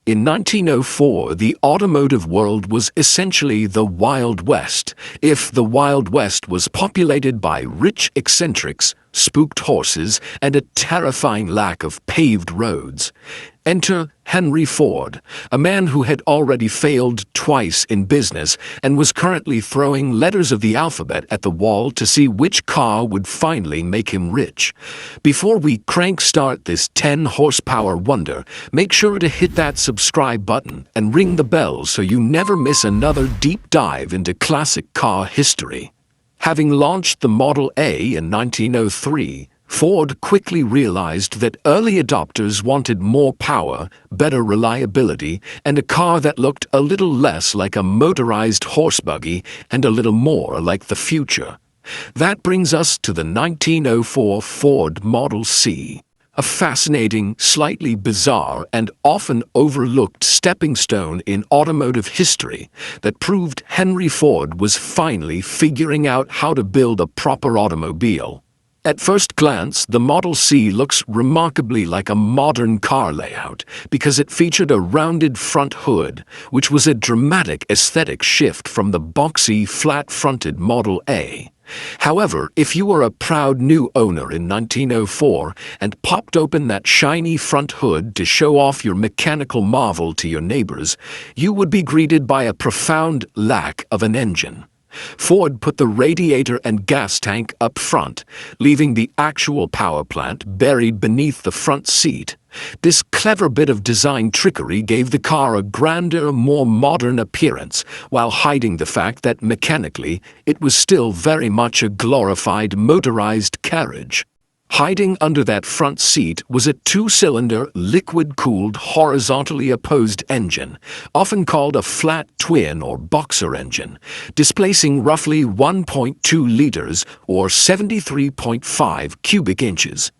In 1904, the automotive world was essentially the Wild West, if the Wild West was populated by rich eccentrics, spooked horses, and a terrifying lack of paved roads. Enter Henry Ford, a man who had already failed twice in business and was currently throwing letters of the alphabet at the wall to see which car would finally make him rich. Before we crank start this 10-horsepower wonder, make sure to hit that subscribe button and ring the bell so you never miss another deep dive into classic car history. Having launched the Model A in 1903, Ford quickly realized that early adopters wanted more power, better reliability, and a car that looked a little less like a motorized horse buggy and a little more like the future. That brings us to the 1904 Ford Model C, a fascinating, slightly bizarre, and often overlooked stepping stone in automotive history that proved Henry Ford was finally figuring out how to build a proper automobile. At first glance, the Model C looks remarkably like a modern car layout because it featured a rounded front hood, which was a dramatic aesthetic shift from the boxy, flat-fronted Model A. However, if you were a proud new owner in 1904 and popped open that shiny front hood to show off your mechanical marvel to your neighbors, you would be greeted by a profound lack of an engine. Ford put the radiator and gas tank up front, leaving the actual power plant buried beneath the front seat. This clever bit of design trickery gave the car a grander, more modern appearance, while hiding the fact that mechanically it was still very much a glorified motorized carriage. Hiding under that front seat was a two-cylinder, liquid-cooled, horizontally opposed engine, often called a flat twin or boxer engine, displacing roughly 1.2 liters or 73.5 cubic inches.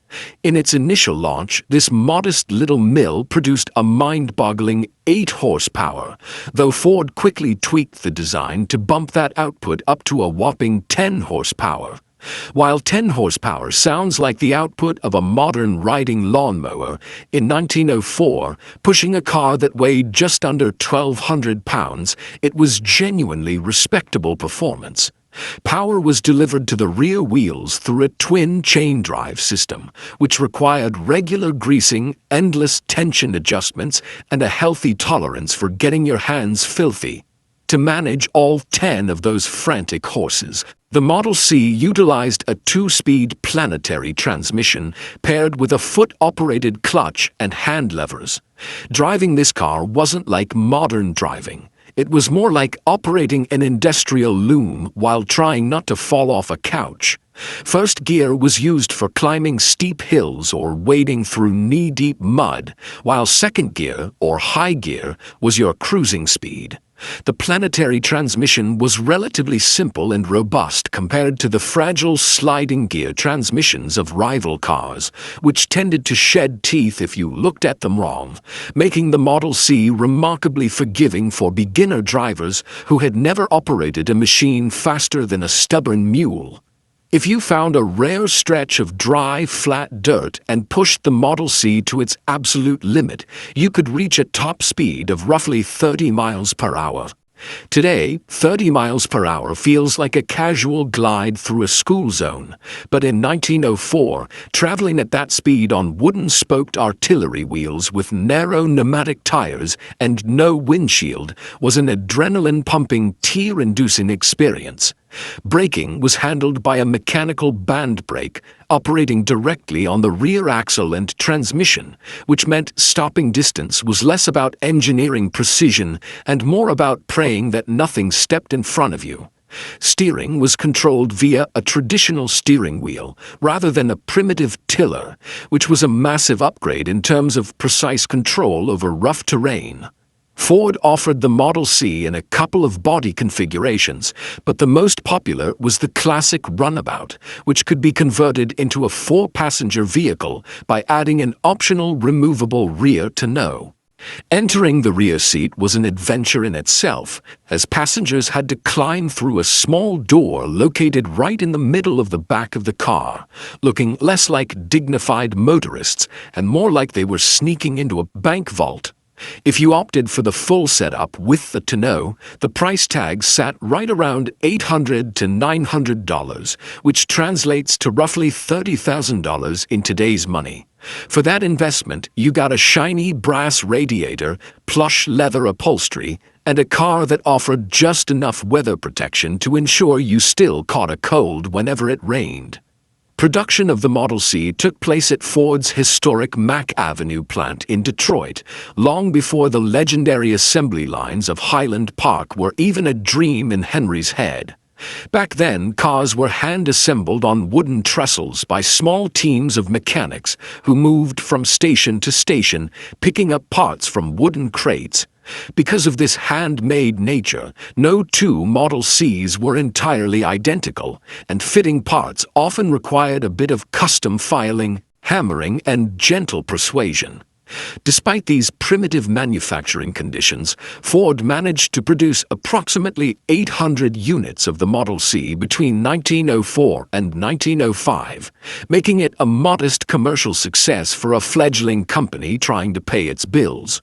In its initial launch, this modest little mill produced a mind-boggling 8 horsepower, though Ford quickly tweaked the design to bump that output up to a whopping 10 horsepower. While 10 horsepower sounds like the output of a modern riding lawnmower, in 1904, pushing a car that weighed just under 1,200 pounds, it was genuinely respectable performance. Power was delivered to the rear wheels through a twin chain drive system, which required regular greasing, endless tension adjustments, and a healthy tolerance for getting your hands filthy. To manage all 10 of those frantic horses, the Model C utilized a 2-speed planetary transmission paired with a foot-operated clutch and hand levers. Driving this car wasn't like modern driving. It was more like operating an industrial loom while trying not to fall off a couch. First gear was used for climbing steep hills or wading through knee-deep mud, while second gear, or high gear, was your cruising speed. The planetary transmission was relatively simple and robust compared to the fragile sliding gear transmissions of rival cars, which tended to shed teeth if you looked at them wrong, making the Model C remarkably forgiving for beginner drivers who had never operated a machine faster than a stubborn mule. If you found a rare stretch of dry, flat dirt and pushed the Model C to its absolute limit, you could reach a top speed of roughly 30 miles per hour. Today, 30 miles per hour feels like a casual glide through a school zone, but in 1904, traveling at that speed on wooden-spoked artillery wheels with narrow pneumatic tires and no windshield was an adrenaline-pumping, tear-inducing experience. Braking was handled by a mechanical band brake operating directly on the rear axle and transmission, which meant stopping distance was less about engineering precision and more about praying that nothing stepped in front of you. Steering was controlled via a traditional steering wheel rather than a primitive tiller, which was a massive upgrade in terms of precise control over rough terrain. Ford offered the Model C in a couple of body configurations, but the most popular was the classic runabout, which could be converted into a 4-passenger vehicle by adding an optional removable rear tonneau. Entering the rear seat was an adventure in itself, as passengers had to climb through a small door located right in the middle of the back of the car, looking less like dignified motorists and more like they were sneaking into a bank vault. If you opted for the full setup with the tonneau, the price tag sat right around $800 to $900, which translates to roughly $30,000 in today's money. For that investment, you got a shiny brass radiator, plush leather upholstery, and a car that offered just enough weather protection to ensure you still caught a cold whenever it rained. Production of the Model C took place at Ford's historic Mack Avenue plant in Detroit, long before the legendary assembly lines of Highland Park were even a dream in Henry's head. Back then, cars were hand-assembled on wooden trestles by small teams of mechanics who moved from station to station, picking up parts from wooden crates. Because of this handmade nature, no two Model Cs were entirely identical, and fitting parts often required a bit of custom filing, hammering, and gentle persuasion. Despite these primitive manufacturing conditions, Ford managed to produce approximately 800 units of the Model C between 1904 and 1905, making it a modest commercial success for a fledgling company trying to pay its bills.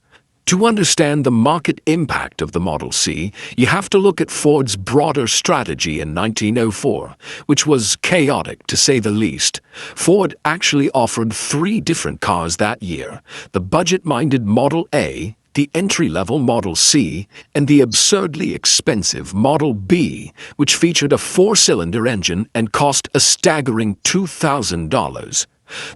To understand the market impact of the Model C, you have to look at Ford's broader strategy in 1904, which was chaotic to say the least. Ford actually offered 3 different cars that year: the budget-minded Model A, the entry-level Model C, and the absurdly expensive Model B, which featured a 4-cylinder engine and cost a staggering $2,000.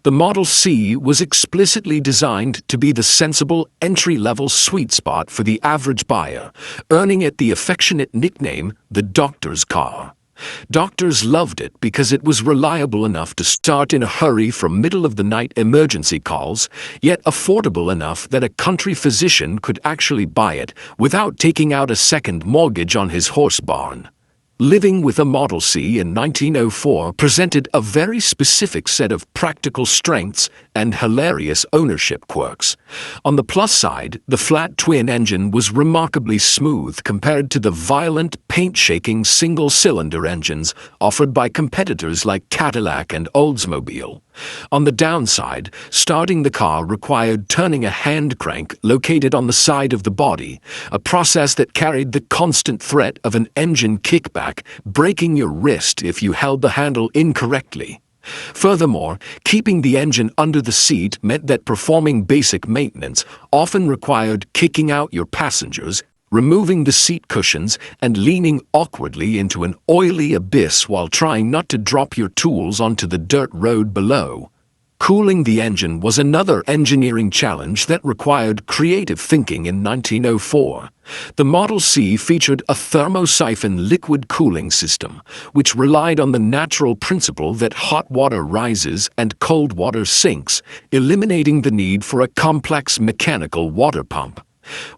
The Model C was explicitly designed to be the sensible entry-level sweet spot for the average buyer, earning it the affectionate nickname the doctor's car. Doctors loved it because it was reliable enough to start in a hurry from middle-of-the-night emergency calls, yet affordable enough that a country physician could actually buy it without taking out a second mortgage on his horse barn. Living with a Model C in 1904 presented a very specific set of practical strengths and hilarious ownership quirks. On the plus side, the flat twin engine was remarkably smooth compared to the violent, paint-shaking single-cylinder engines offered by competitors like Cadillac and Oldsmobile. On the downside, starting the car required turning a hand crank located on the side of the body, a process that carried the constant threat of an engine kickback, breaking your wrist if you held the handle incorrectly. Furthermore, keeping the engine under the seat meant that performing basic maintenance often required kicking out your passengers, removing the seat cushions, and leaning awkwardly into an oily abyss while trying not to drop your tools onto the dirt road below. Cooling the engine was another engineering challenge that required creative thinking in 1904. The Model C featured a thermosiphon liquid cooling system, which relied on the natural principle that hot water rises and cold water sinks, eliminating the need for a complex mechanical water pump.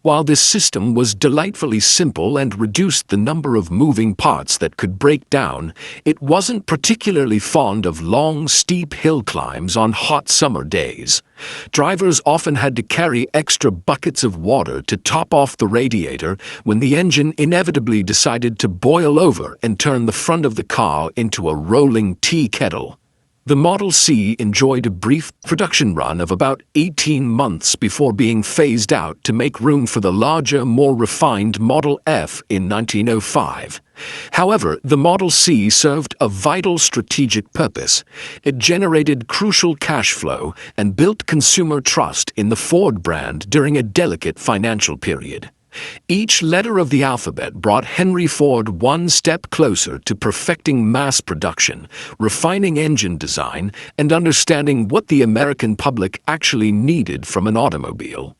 While this system was delightfully simple and reduced the number of moving parts that could break down, it wasn't particularly fond of long, steep hill climbs on hot summer days. Drivers often had to carry extra buckets of water to top off the radiator when the engine inevitably decided to boil over and turn the front of the car into a rolling tea kettle. The Model C enjoyed a brief production run of about 18 months before being phased out to make room for the larger, more refined Model F in 1905. However, the Model C served a vital strategic purpose. It generated crucial cash flow and built consumer trust in the Ford brand during a delicate financial period. Each letter of the alphabet brought Henry Ford one step closer to perfecting mass production, refining engine design, and understanding what the American public actually needed from an automobile.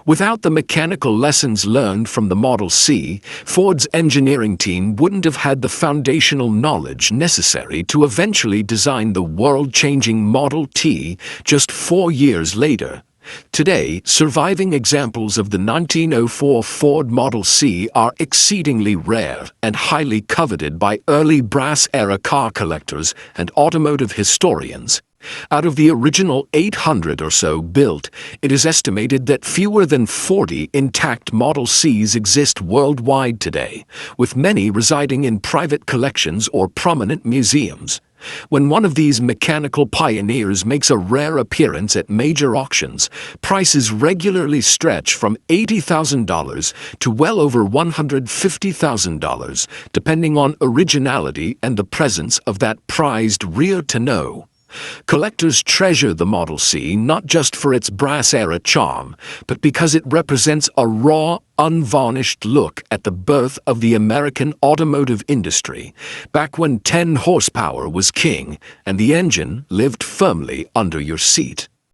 Without the mechanical lessons learned from the Model C, Ford's engineering team wouldn't have had the foundational knowledge necessary to eventually design the world-changing Model T just 4 years later. Today, surviving examples of the 1904 Ford Model C are exceedingly rare and highly coveted by early brass-era car collectors and automotive historians. Out of the original 800 or so built, it is estimated that fewer than 40 intact Model Cs exist worldwide today, with many residing in private collections or prominent museums. When one of these mechanical pioneers makes a rare appearance at major auctions, prices regularly stretch from $80,000 to well over $150,000, depending on originality and the presence of that prized rear tonneau. Collectors treasure the Model C not just for its brass-era charm, but because it represents a raw, unvarnished look at the birth of the American automotive industry, back when 10 horsepower was king and the engine lived firmly under your seat.